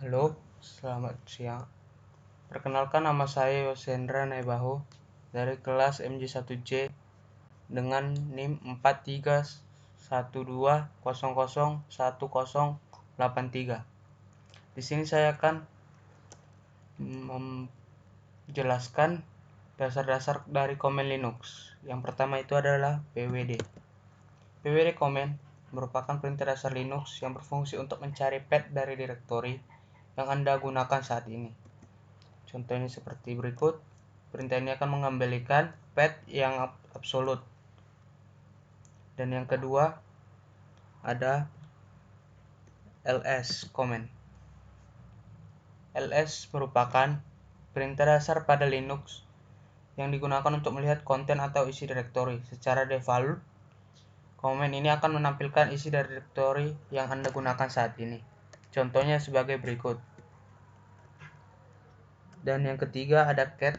Halo, selamat siang. Perkenalkan, nama saya Yosendra Naibaho dari kelas MJ1J dengan NIM 4312001083. Di sini saya akan menjelaskan dasar-dasar dari komen Linux. Yang pertama itu adalah pwd. Pwd comment merupakan perintah dasar Linux yang berfungsi untuk mencari path dari direktori yang Anda gunakan saat ini. Contohnya seperti berikut. Perintah ini akan mengembalikan path yang absolut. Dan yang kedua ada ls comment. ls merupakan perintah dasar pada Linux yang digunakan untuk melihat konten atau isi direktori. Secara default, comment ini akan menampilkan isi dari direktori yang Anda gunakan saat ini. Contohnya sebagai berikut. Dan yang ketiga ada cat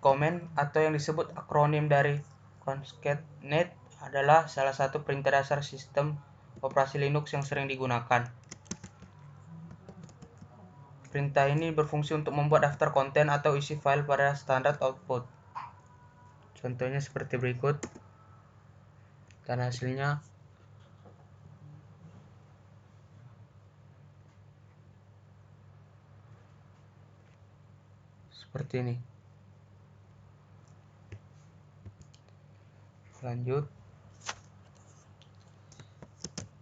comment atau yang disebut akronim dari concatenate adalah salah satu perintah dasar sistem operasi Linux yang sering digunakan. Perintah ini berfungsi untuk membuat daftar konten atau isi file pada standar output. Contohnya seperti berikut. Dan hasilnya seperti ini. Lanjut.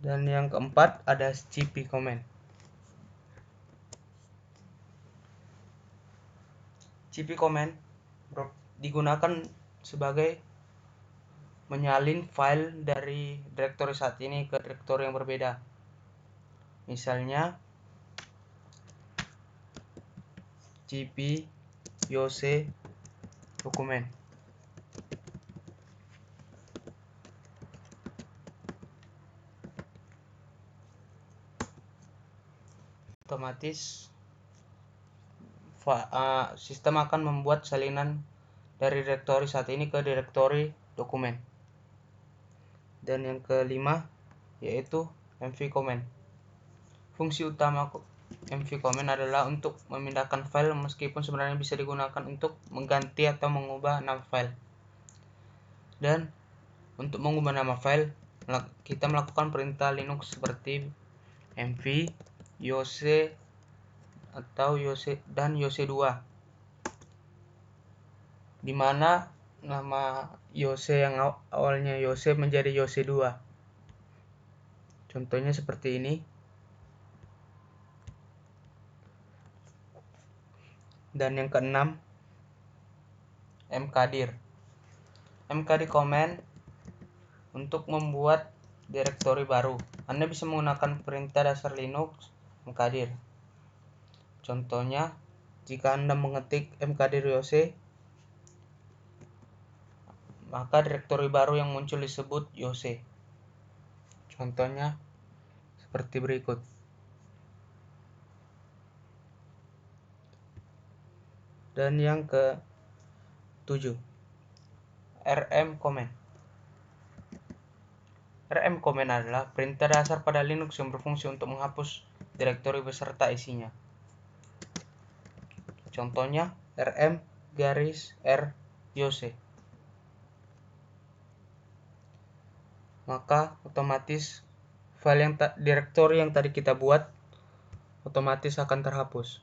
Dan yang keempat ada cp comment. cp comment digunakan sebagai menyalin file dari direktori saat ini ke direktori yang berbeda. Misalnya cp yose dokumen. Otomatis sistem akan membuat salinan dari direktori saat ini ke direktori dokumen. Dan yang kelima yaitu mv comment. Fungsi utama mv comment adalah untuk memindahkan file, meskipun sebenarnya bisa digunakan untuk mengganti atau mengubah nama file. Dan untuk mengubah nama file, kita melakukan perintah Linux seperti mv yose atau yose dan yose2, di mana nama yose yang awalnya yose menjadi yose2. Contohnya seperti ini. Dan yang keenam mkdir. Mkdir comment untuk membuat direktori baru. Anda bisa menggunakan perintah dasar Linux mkdir. Contohnya, jika Anda mengetik mkdir yose, maka direktori baru yang muncul disebut yose. Contohnya seperti berikut. Dan yang ke-7, rm comment. Rm comment adalah perintah dasar pada Linux yang berfungsi untuk menghapus direktori beserta isinya. Contohnya rm -r yose. Maka otomatis file yang direktori yang tadi kita buat otomatis akan terhapus.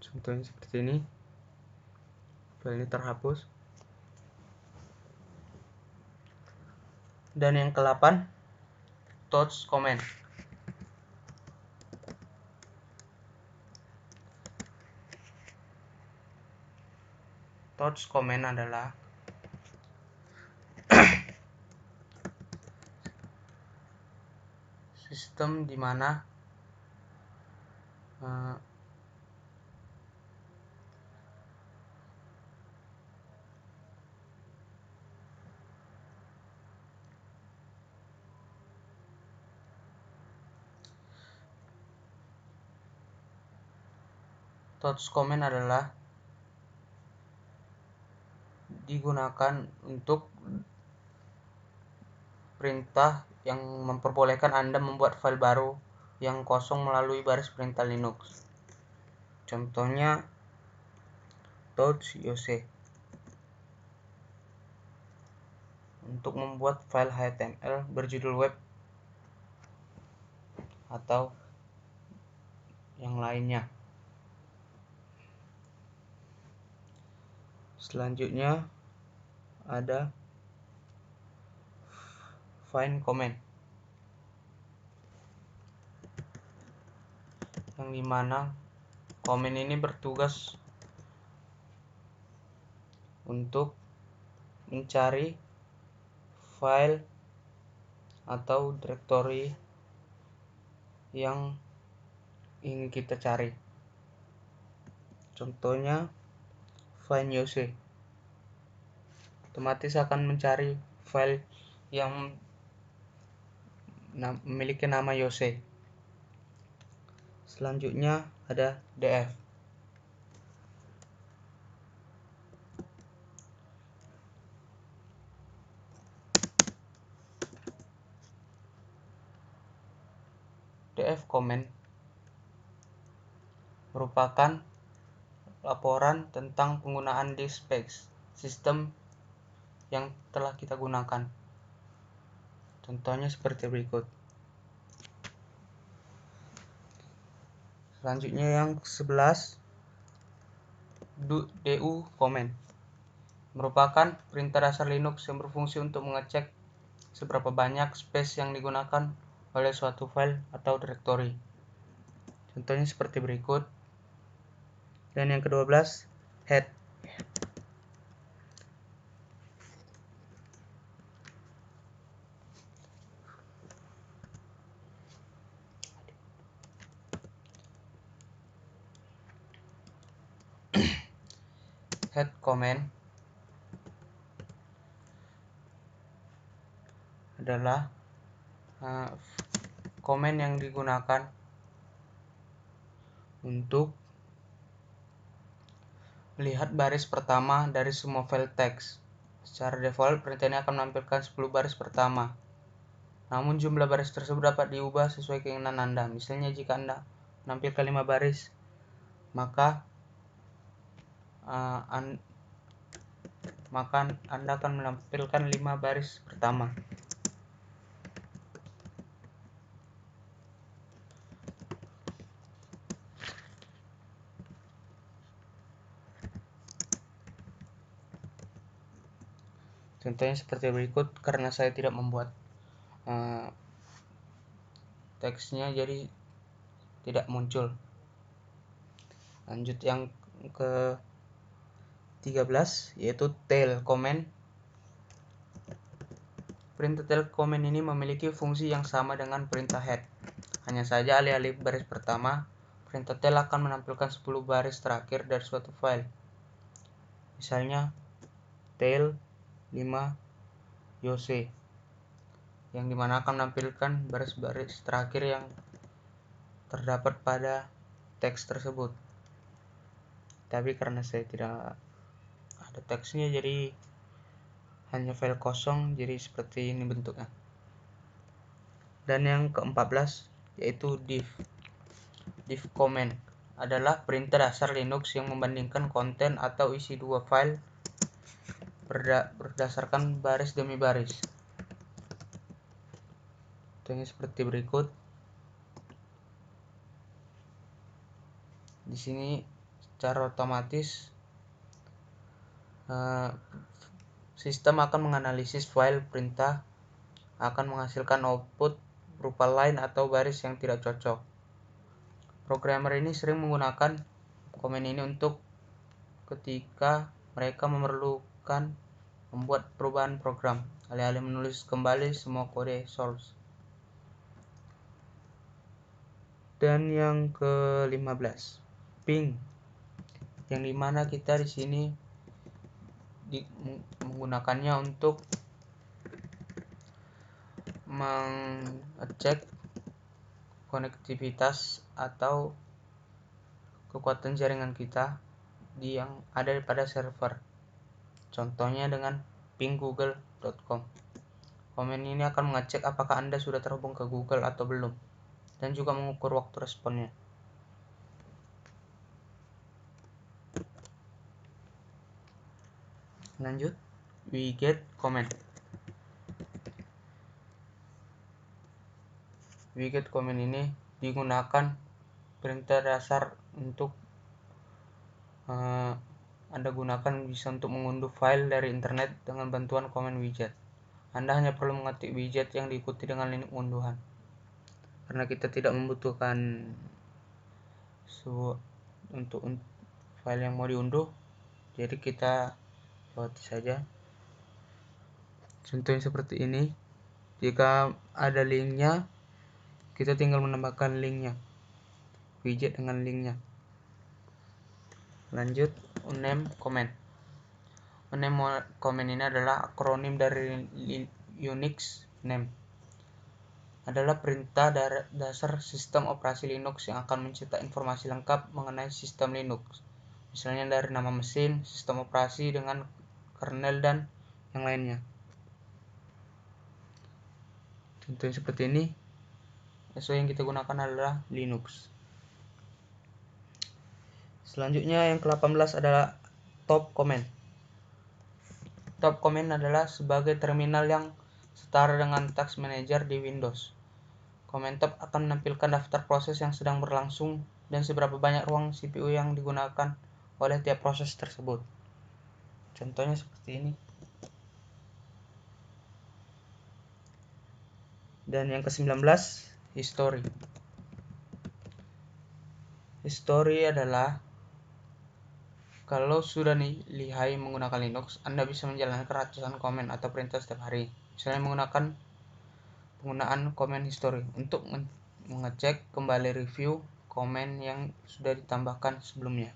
Contohnya seperti ini. File ini terhapus. Dan yang ke-8, touch comment. Touch comment adalah sistem di mana touch comment adalah digunakan untuk perintah yang memperbolehkan Anda membuat file baru yang kosong melalui baris perintah Linux. Contohnya touch yoce untuk membuat file HTML berjudul web atau yang lainnya. Selanjutnya ada find comment, yang dimana komen ini bertugas untuk mencari file atau directory yang ingin kita cari. Contohnya find yoce otomatis akan mencari file yang memiliki nama yoce. Selanjutnya ada df. df comment merupakan laporan tentang penggunaan disk space sistem yang telah kita gunakan. Contohnya seperti berikut. Selanjutnya yang 11, du comment merupakan perintah dasar Linux yang berfungsi untuk mengecek seberapa banyak space yang digunakan oleh suatu file atau directory. Contohnya seperti berikut. Dan yang ke-12, head. Head comment adalah komen yang digunakan untuk melihat baris pertama dari semua file teks. Secara default, perintah ini akan menampilkan 10 baris pertama. Namun jumlah baris tersebut dapat diubah sesuai keinginan Anda. Misalnya jika Anda menampilkan 5 baris, maka Anda akan menampilkan 5 baris pertama. Contohnya seperti berikut, karena saya tidak membuat teksnya jadi tidak muncul. Lanjut yang ke 13, yaitu tail comment. Perintah tail comment ini memiliki fungsi yang sama dengan perintah head. Hanya saja alih-alih baris pertama, perintah tail akan menampilkan 10 baris terakhir dari suatu file. Misalnya tail 5 yoce, yang dimana akan menampilkan baris-baris terakhir yang terdapat pada teks tersebut. Tapi karena saya tidak ada teksnya, jadi hanya file kosong, jadi seperti ini bentuknya. Dan yang ke-14, yaitu diff. Diff comment adalah perintah dasar Linux yang membandingkan konten atau isi dua file berdasarkan baris demi baris. Contohnya seperti berikut. Di sini secara otomatis sistem akan menganalisis file perintah, akan menghasilkan output berupa line atau baris yang tidak cocok. Programmer ini sering menggunakan komen ini untuk ketika mereka memerlukan membuat perubahan program, alih-alih menulis kembali semua kode source. Dan yang ke-15, ping, yang dimana kita di sini menggunakannya untuk mengecek konektivitas atau kekuatan jaringan kita yang ada pada server. Contohnya dengan ping.google.com. Komen ini akan mengecek apakah Anda sudah terhubung ke Google atau belum, dan juga mengukur waktu responnya. Lanjut, widget comment. Widget comment ini digunakan perintah dasar untuk Anda gunakan bisa untuk mengunduh file dari internet dengan bantuan komen widget. Anda hanya perlu mengetik widget yang diikuti dengan link unduhan. Karena kita tidak membutuhkan untuk file yang mau diunduh, jadi kita lewati saja. Contohnya seperti ini. Jika ada linknya, kita tinggal menambahkan linknya, widget dengan linknya. Lanjut, uname comment. Uname comment ini adalah akronim dari Unix name. Adalah perintah dasar sistem operasi Linux yang akan mencetak informasi lengkap mengenai sistem Linux. Misalnya dari nama mesin, sistem operasi dengan kernel, dan yang lainnya. Contohnya seperti ini. SO yang kita gunakan adalah Linux. Selanjutnya yang ke-18 adalah top comment. Top comment adalah sebagai terminal yang setara dengan task manager di Windows. Comment top akan menampilkan daftar proses yang sedang berlangsung dan seberapa banyak ruang CPU yang digunakan oleh tiap proses tersebut. Contohnya seperti ini. Dan yang ke-19, history. History adalah kalau sudah lihai menggunakan Linux, Anda bisa menjalankan ratusan komen atau perintah setiap hari. Misalnya menggunakan penggunaan komen history untuk mengecek kembali review komen yang sudah ditambahkan sebelumnya.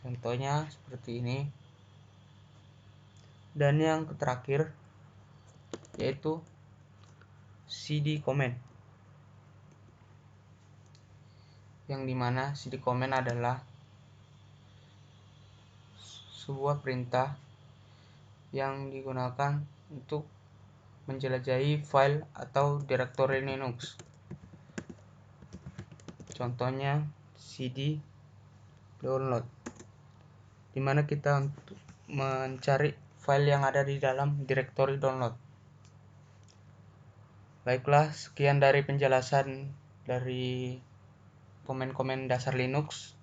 Contohnya seperti ini. Dan yang terakhir yaitu cd comment, yang dimana cd comment adalah sebuah perintah yang digunakan untuk menjelajahi file atau direktori Linux. Contohnya cd download, dimana kita untuk mencari file yang ada di dalam direktori download. Baiklah, sekian dari penjelasan dari komen-komen dasar Linux.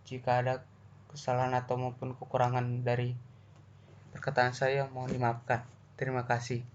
Jika ada kesalahan atau maupun kekurangan dari perkataan saya, mohon dimaafkan. Terima kasih.